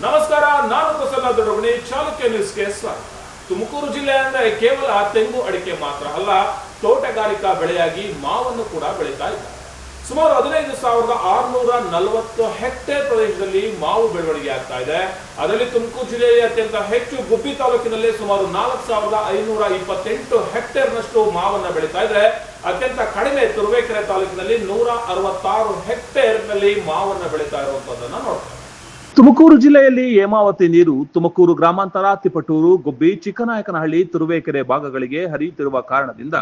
ನಮಸ್ಕಾರ, ನಾನು ಪ್ರಸನ್ನ ದೊಡ್ಡಗುಣಿ. ಚಾಲುಕ್ಯ ನ್ಯೂಸ್ಗೆ ಸ್ವಾಗತ. ತುಮಕೂರು ಜಿಲ್ಲೆ ಅಂದ್ರೆ ಕೇವಲ ತೆಂಗು ಅಡಿಕೆ ಮಾತ್ರ ಅಲ್ಲ, ತೋಟಗಾರಿಕಾ ಬೆಳೆಯಾಗಿ ಮಾವನ್ನು ಕೂಡ ಬೆಳೀತಾ ಇದ್ದಾರೆ. ಸುಮಾರು 15,640 ಹೆಕ್ಟೇರ್ ಪ್ರದೇಶದಲ್ಲಿ ಮಾವು ಬೆಳವಣಿಗೆ ಆಗ್ತಾ ಇದೆ. ಅದರಲ್ಲಿ ತುಮಕೂರು ಜಿಲ್ಲೆಯಲ್ಲಿ ಅತ್ಯಂತ ಹೆಚ್ಚು ಗುಬ್ಬಿ ತಾಲೂಕಿನಲ್ಲಿ ಸುಮಾರು 4,528 ಹೆಕ್ಟೇರ್ನಷ್ಟು ಮಾವನ್ನ ಬೆಳೀತಾ ಇದೆ. ಅತ್ಯಂತ ಕಡಿಮೆ ತುರುವೇಕೆರೆ ತಾಲೂಕಿನಲ್ಲಿ 166 ಹೆಕ್ಟೇರ್ನಲ್ಲಿ ಮಾವನ್ನ ಬೆಳೀತಾ ಇರುವಂತದ್ದನ್ನ ನೋಡ್ತಾರೆ. ತುಮಕೂರು ಜಿಲ್ಲೆಯಲ್ಲಿ ಹೇಮಾವತಿ ನೀರು ತುಮಕೂರು ಗ್ರಾಮಾಂತರ, ತಿಪಟೂರು, ಗುಬ್ಬಿ, ಚಿಕ್ಕನಾಯಕನಹಳ್ಳಿ, ತುರುವೇಕೆರೆ ಭಾಗಗಳಿಗೆ ಹರಿಯುತ್ತಿರುವ ಕಾರಣದಿಂದ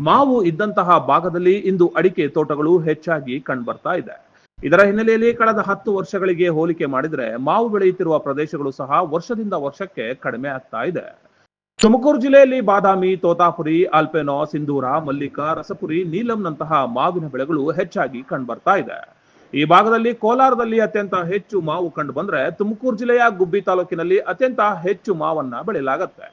ಮಾವು ಇದ್ದಂತಹ ಭಾಗದಲ್ಲಿ ಇಂದು ಅಡಿಕೆ ತೋಟಗಳು ಹೆಚ್ಚಾಗಿ ಕಂಡುಬರ್ತಾ ಇದೆ. ಇದರ ಹಿನ್ನೆಲೆಯಲ್ಲಿ ಕಳೆದ 10 ವರ್ಷಗಳಿಗೆ ಹೋಲಿಕೆ ಮಾಡಿದರೆ ಮಾವು ಬೆಳೆಯುತ್ತಿರುವ ಪ್ರದೇಶಗಳು ಸಹ ವರ್ಷದಿಂದ ವರ್ಷಕ್ಕೆ ಕಡಿಮೆ ಆಗ್ತಾ ಇದೆ. ತುಮಕೂರು ಜಿಲ್ಲೆಯಲ್ಲಿ ಬಾದಾಮಿ, ತೋತಾಪುರಿ, ಆಲ್ಪೆನೋ, ಸಿಂಧೂರ, ಮಲ್ಲಿಕ, ರಸಪುರಿ, ನೀಲಂನಂತಹ ಮಾವಿನ ಬೆಳೆಗಳು ಹೆಚ್ಚಾಗಿ ಕಂಡುಬರ್ತಾ ಇದೆ. ಈ ಭಾಗದಲ್ಲಿ ಕೋಲಾರದಲ್ಲಿ ಅತ್ಯಂತ ಹೆಚ್ಚು ಮಾವು ಕಂಡು ಬಂದ್ರೆ ತುಮಕೂರು ಜಿಲ್ಲೆಯ ಗುಬ್ಬಿ ತಾಲೂಕಿನಲ್ಲಿ ಅತ್ಯಂತ ಹೆಚ್ಚು ಮಾವನ್ನ ಬೆಳೆಯಲಾಗುತ್ತೆ.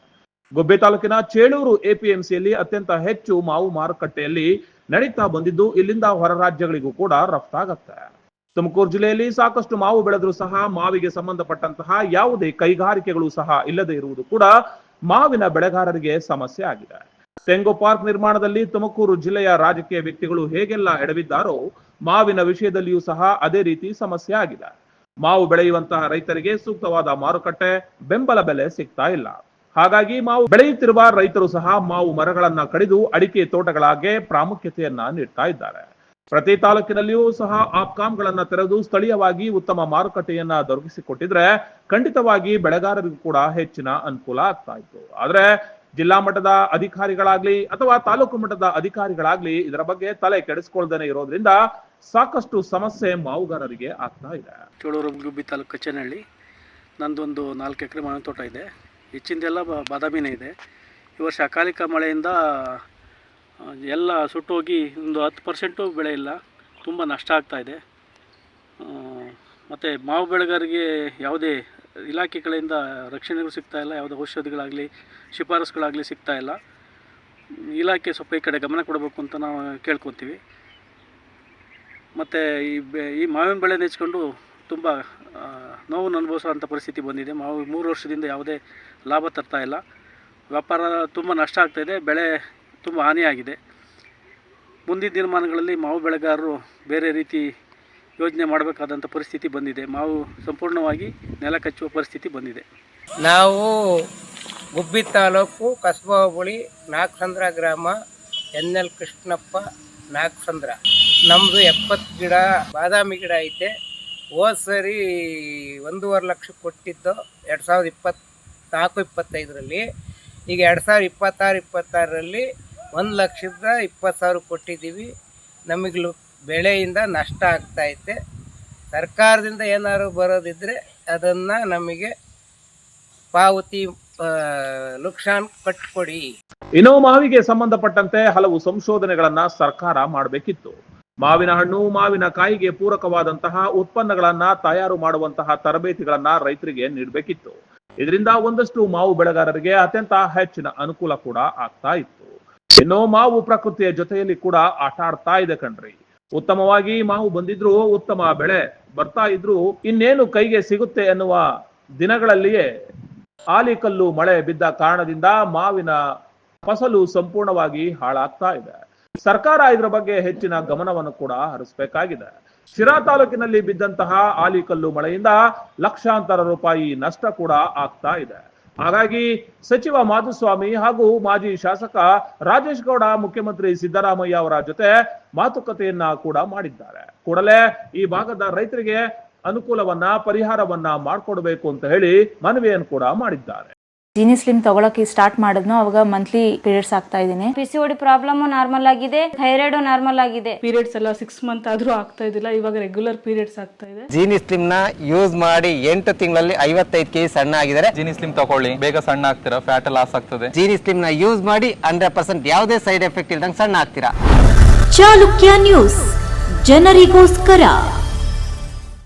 ಗುಬ್ಬಿ ತಾಲೂಕಿನ ಚೇಳೂರು ಎಪಿಎಂಸಿಯಲ್ಲಿ ಅತ್ಯಂತ ಹೆಚ್ಚು ಮಾವು ಮಾರುಕಟ್ಟೆಯಲ್ಲಿ ನಡೀತಾ ಬಂದಿದ್ದು ಇಲ್ಲಿಂದ ಹೊರ ರಾಜ್ಯಗಳಿಗೂ ಕೂಡ ರಫ್ತಾಗತ್ತೆ. ತುಮಕೂರು ಜಿಲ್ಲೆಯಲ್ಲಿ ಸಾಕಷ್ಟು ಮಾವು ಬೆಳೆದರೂ ಸಹ ಮಾವಿಗೆ ಸಂಬಂಧಪಟ್ಟಂತಹ ಯಾವುದೇ ಕೈಗಾರಿಕೆಗಳು ಸಹ ಇಲ್ಲದೆ ಇರುವುದು ಕೂಡ ಮಾವಿನ ಬೆಳೆಗಾರರಿಗೆ ಸಮಸ್ಯೆ ಆಗಿದೆ. ತೆಂಗು ಪಾರ್ಕ್ ನಿರ್ಮಾಣದಲ್ಲಿ ತುಮಕೂರು ಜಿಲ್ಲೆಯ ರಾಜಕೀಯ ವ್ಯಕ್ತಿಗಳು ಹೇಗೆಲ್ಲ ಎಡವಿದ್ದಾರೋ ಮಾವಿನ ವಿಷಯದಲ್ಲಿಯೂ ಸಹ ಅದೇ ರೀತಿ ಸಮಸ್ಯೆ ಆಗಿದೆ. ಮಾವು ಬೆಳೆಯುವಂತಹ ರೈತರಿಗೆ ಸೂಕ್ತವಾದ ಮಾರುಕಟ್ಟೆ, ಬೆಂಬಲ ಬೆಲೆ ಸಿಗ್ತಾ ಇಲ್ಲ. ಹಾಗಾಗಿ ಮಾವು ಬೆಳೆಯುತ್ತಿರುವ ರೈತರು ಸಹ ಮಾವು ಮರಗಳನ್ನ ಕಡಿದು ಅಡಿಕೆ ತೋಟಗಳಾಗೆ ಪ್ರಾಮುಖ್ಯತೆಯನ್ನ ನೀಡ್ತಾ ಇದ್ದಾರೆ. ಪ್ರತಿ ತಾಲೂಕಿನಲ್ಲಿಯೂ ಸಹ ಆಪ್ಕಾಂಗಳನ್ನ ತೆರೆದು ಸ್ಥಳೀಯವಾಗಿ ಉತ್ತಮ ಮಾರುಕಟ್ಟೆಯನ್ನ ದೊರಕಿಸಿಕೊಟ್ಟಿದ್ರೆ ಖಂಡಿತವಾಗಿ ಬೆಳೆಗಾರರಿಗೂ ಕೂಡ ಹೆಚ್ಚಿನ ಅನುಕೂಲ ಆಗ್ತಾ ಇತ್ತು. ಆದ್ರೆ ಜಿಲ್ಲಾ ಮಟ್ಟದ ಅಧಿಕಾರಿಗಳಾಗ್ಲಿ ಅಥವಾ ತಾಲೂಕು ಮಟ್ಟದ ಅಧಿಕಾರಿಗಳಾಗ್ಲಿ ಇದರ ಬಗ್ಗೆ ತಲೆ ಕೆಡಿಸ್ಕೊಳ್ದೇನೆ ಇರೋದ್ರಿಂದ ಸಾಕಷ್ಟು ಸಮಸ್ಯೆ ಮಾವುಗಾರರಿಗೆ ಆಗ್ತಾ ಇದೆ. ಚೇಳೂರು ಗುಬ್ಬಿ ತಾಲೂಕು ಕಚ್ಚೇನಹಳ್ಳಿ, ನಂದೊಂದು 4 ಎಕರೆ ಮಾವಿನ ತೋಟ ಇದೆ. ಹೆಚ್ಚಿಂದೆಲ್ಲ ಬಾದಾಮಿನೇ ಇದೆ. ಈ ವರ್ಷ ಅಕಾಲಿಕ ಮಳೆಯಿಂದ ಎಲ್ಲ ಸುಟ್ಟೋಗಿ ಒಂದು 10% ಬೆಳೆ ಇಲ್ಲ. ತುಂಬ ನಷ್ಟ ಆಗ್ತಾ ಇದೆ. ಮತ್ತು ಮಾವು ಬೆಳೆಗಾರರಿಗೆ ಯಾವುದೇ ಇಲಾಖೆಗಳಿಂದ ರಕ್ಷಣೆಗಳು ಸಿಗ್ತಾ ಇಲ್ಲ. ಯಾವುದೇ ಔಷಧಿಗಳಾಗಲಿ ಶಿಫಾರಸುಗಳಾಗಲಿ ಸಿಗ್ತಾ ಇಲ್ಲ. ಇಲಾಖೆ ಸ್ವಲ್ಪ ಈ ಕಡೆ ಗಮನ ಕೊಡಬೇಕು ಅಂತ ನಾವು ಕೇಳ್ಕೊತೀವಿ. ಮತ್ತು ಈ ಮಾವಿನ ಬೆಳೆ ನೆಚ್ಕೊಂಡು ತುಂಬ ನೋವನ್ನು ಅನುಭವಿಸುವಂಥ ಪರಿಸ್ಥಿತಿ ಬಂದಿದೆ. ಮಾವು 3 ವರ್ಷದಿಂದ ಯಾವುದೇ ಲಾಭ ತರ್ತಾ ಇಲ್ಲ. ವ್ಯಾಪಾರ ತುಂಬ ನಷ್ಟ ಆಗ್ತಾಯಿದೆ. ಬೆಳೆ ತುಂಬ ಹಾನಿಯಾಗಿದೆ. ಮುಂದಿನ ದಿನಮಾನಗಳಲ್ಲಿ ಮಾವು ಬೆಳೆಗಾರರು ಬೇರೆ ರೀತಿ ಯೋಜನೆ ಮಾಡಬೇಕಾದಂಥ ಪರಿಸ್ಥಿತಿ ಬಂದಿದೆ. ಮಾವು ಸಂಪೂರ್ಣವಾಗಿ ನೆಲ ಕಚ್ಚುವ ಪರಿಸ್ಥಿತಿ ಬಂದಿದೆ. ನಾವು ಗುಬ್ಬಿ ತಾಲೂಕು ಕಸಬಾ ಹೋಬಳಿ ನಾಗಸಂದ್ರ ಗ್ರಾಮ, NL ಕೃಷ್ಣಪ್ಪ ನಾಗಸಂದ್ರ. ನಮ್ಮದು 70 ಗಿಡ ಬಾದಾಮಿ ಗಿಡ ಐತೆ. ಹೋದ ಸರಿ 1.5 ಲಕ್ಷ ಕೊಟ್ಟಿದ್ದು 2024-25ರಲ್ಲಿ. ಈಗ 2026-26ರಲ್ಲಿ 1,20,000 ಕೊಟ್ಟಿದ್ದೀವಿ. ನಮಗೆ ಬೆಳೆಯಿಂದ ನಷ್ಟ ಆಗ್ತಾಯಿದೆ. ಸರ್ಕಾರದಿಂದ ಏನಾದ್ರು ಬರೋದಿದ್ದರೆ ಅದನ್ನು ನಮಗೆ ಪಾವತಿ ನುಕ್ಸಾನ್ ಕಟ್ಕೊಡಿ. ಇನ್ನು ಮಾವಿಗೆ ಸಂಬಂಧಪಟ್ಟಂತೆ ಹಲವು ಸಂಶೋಧನೆಗಳನ್ನ ಸರ್ಕಾರ ಮಾಡಬೇಕಿತ್ತು. ಮಾವಿನ ಹಣ್ಣು, ಮಾವಿನ ಕಾಯಿಗೆ ಪೂರಕವಾದಂತಹ ಉತ್ಪನ್ನಗಳನ್ನ ತಯಾರು ಮಾಡುವಂತಹ ತರಬೇತಿಗಳನ್ನ ರೈತರಿಗೆ ನೀಡಬೇಕಿತ್ತು. ಇದರಿಂದ ಒಂದಷ್ಟು ಮಾವು ಬೆಳೆಗಾರರಿಗೆ ಅತ್ಯಂತ ಹೆಚ್ಚಿನ ಅನುಕೂಲ ಕೂಡ ಆಗ್ತಾ ಇತ್ತು. ಇನ್ನು ಮಾವು ಪ್ರಕೃತಿಯ ಜೊತೆಯಲ್ಲಿ ಕೂಡ ಆಟ ಆಡ್ತಾ ಇದೆ ಕಣ್ರಿ. ಉತ್ತಮವಾಗಿ ಮಾವು ಬಂದಿದ್ರು, ಉತ್ತಮ ಬೆಳೆ ಬರ್ತಾ ಇದ್ರು, ಇನ್ನೇನು ಕೈಗೆ ಸಿಗುತ್ತೆ ಎನ್ನುವ ದಿನಗಳಲ್ಲಿಯೇ ಆಲಿಕಲ್ಲು ಮಳೆ ಬಿದ್ದ ಕಾರಣದಿಂದ ಮಾವಿನ ಫಸಲು ಸಂಪೂರ್ಣವಾಗಿ ಹಾಳಾಗ್ತಾ ಇದೆ. ಸರ್ಕಾರ ಇದರ ಬಗ್ಗೆ ಹೆಚ್ಚಿನ ಗಮನವನ್ನು ಕೂಡ ಹರಿಸಬೇಕಾಗಿದೆ. ಶಿರಾ ತಾಲೂಕಿನಲ್ಲಿ ಬಿದ್ದಂತಹ ಆಲಿಕಲ್ಲು ಮಳೆಯಿಂದ ಲಕ್ಷಾಂತರ ರೂಪಾಯಿ ನಷ್ಟ ಕೂಡ ಆಗ್ತಾ ಇದೆ. ಹಾಗಾಗಿ ಸಚಿವ ಮಾಧುಸ್ವಾಮಿ ಹಾಗೂ ಮಾಜಿ ಶಾಸಕ ರಾಜೇಶ್ ಗೌಡ ಮುಖ್ಯಮಂತ್ರಿ ಸಿದ್ದರಾಮಯ್ಯ ಅವರ ಜೊತೆ ಮಾತುಕತೆಯನ್ನ ಕೂಡ ಮಾಡಿದ್ದಾರೆ. ಕೂಡಲೇ ಈ ಭಾಗದ ರೈತರಿಗೆ ಅನುಕೂಲವನ್ನ, ಪರಿಹಾರವನ್ನ ಮಾಡಿಕೊಡ್ಬೇಕು ಅಂತ ಹೇಳಿ ಮನವಿಯನ್ನು ಕೂಡ ಮಾಡಿದ್ದಾರೆ. ಜೀನಿ ಸ್ಲಿಮ್ ತಗೊಳಕ್ಕೆ ಸ್ಟಾರ್ಟ್ ಮಾಡಿದ್ನೋ ಅವಾಗ ಮಂತ್ಲಿ ಪೀರಿಯಡ್ಸ್ ಆಗ್ತಾ ಇದೀನಿ. PCOD ಪ್ರಾಬ್ಲಮ್ ನಾರ್ಮಲ್ ಆಗಿದೆ, ಥೈರಾಯ್ಡ್ ನಾರ್ಮಲ್ ಆಗಿದೆ. ಪೀರಿಯಡ್ಸ್ ಎಲ್ಲ 6 ಮಂತ್ ಆದ್ರೂ ಆಗ್ತಾ ಇದಿಲ್ಲ. ಇವಾಗ ರೆಗ್ಯುಲರ್ ಪೀರಿಯಡ್ಸ್ ಆಗ್ತಾ ಇದೆ. ಜೀನಿ ಸ್ಲಿಮ್ ನ ಯೂಸ್ ಮಾಡಿ 8 ತಿಂಗಳಲ್ಲಿ 55 kg ಸಣ್ಣ ಆಗಿದ್ದಾರೆ. ಜೀನಿ ಸ್ಲಿಮ್ ತಗೊಳ್ಳಿ, ಬೇಗ ಸಣ್ಣ ಆಗ್ತೀರಾ, ಫ್ಯಾಟ್ ಲಾಸ್ ಆಗ್ತದೆ. ಜೀನಿ ಸ್ಲಿಮ್ ನ ಯೂಸ್ ಮಾಡಿ 100% ಯಾವುದೇ ಸೈಡ್ ಎಫೆಕ್ಟ್ ಇಲ್ದಂಗೆ ಸಣ್ಣ ಆಗ್ತೀರಾ. ಚಾಲುಕ್ಯ ನ್ಯೂಸ್, ಜನರಿಗೋಸ್ಕರ.